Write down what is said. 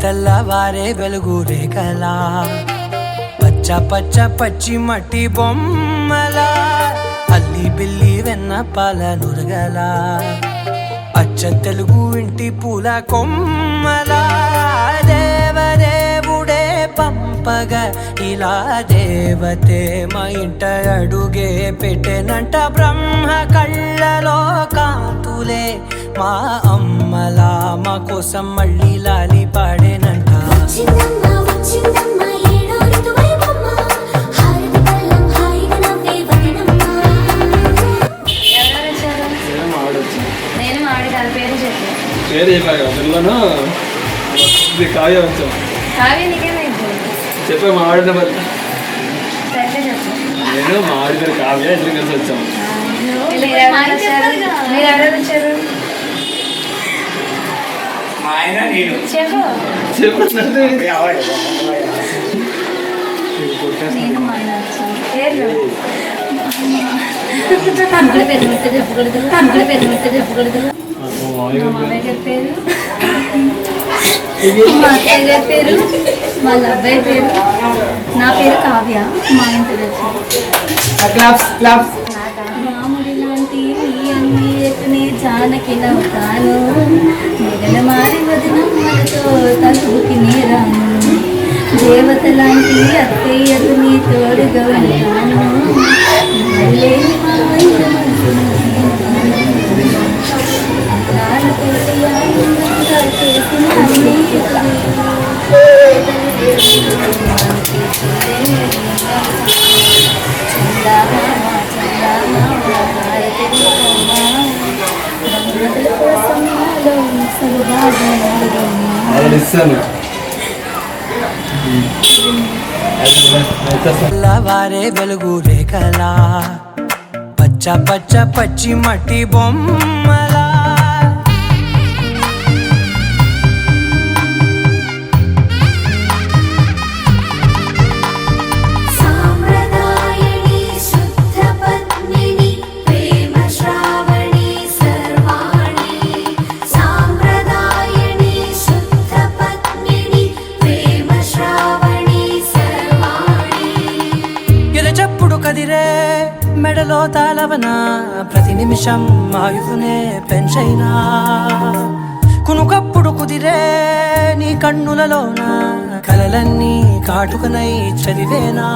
తెల్లవారే వెలుగు రేఖలా పచ్చ పచ్చ పచ్చి మట్టి బొమ్మలా అల్లి బిల్లి వెన్న పాల నురగలా అచ్చ తెలుగు ఇంటి పూల కొమ్మలా దేవదేవుడే పంపగా ఇలా దేవతే మా ఇంట అడుగే పెట్టెనంట బ్రహ్మ కళ్ళలో కాంతులే మా అమ్మలా మా కోసం మళ్ళీ లాలి పాడేనంట. పేరు చెప్పాను పిల్లను కావ్య వచ్చాం చెప్పా మా ఆవిడ నేను మా ఆవిడ పేరు కావ్య ఇద్దరు కలిసి వచ్చాం. పేరు వాళ్ళ అబ్బాయి పేరు నా పేరు కావ్య మా ఇంటి రాముడి లాంటి మీ అన్నిటిని జానకి నవ్వుతాను మెడల మారి వదినమ్మలతో తలుపుకి నేరాను దేవత లాంటి అత్తయ్యకు నీ తోడుగా ఉంటాను తెల్లవారే వెలుగు రేఖలా పచ్చ పచ్చ పచ్చి మట్టి బొమ్మలా కదిరే మెడలో తాళవన ప్రతి నిమిషం ఆయుధునే పెంచైనా కునుకప్పుడు కుదిరే నీ కన్నులలోన కలలన్నీ కాటుకనై చదివేనా.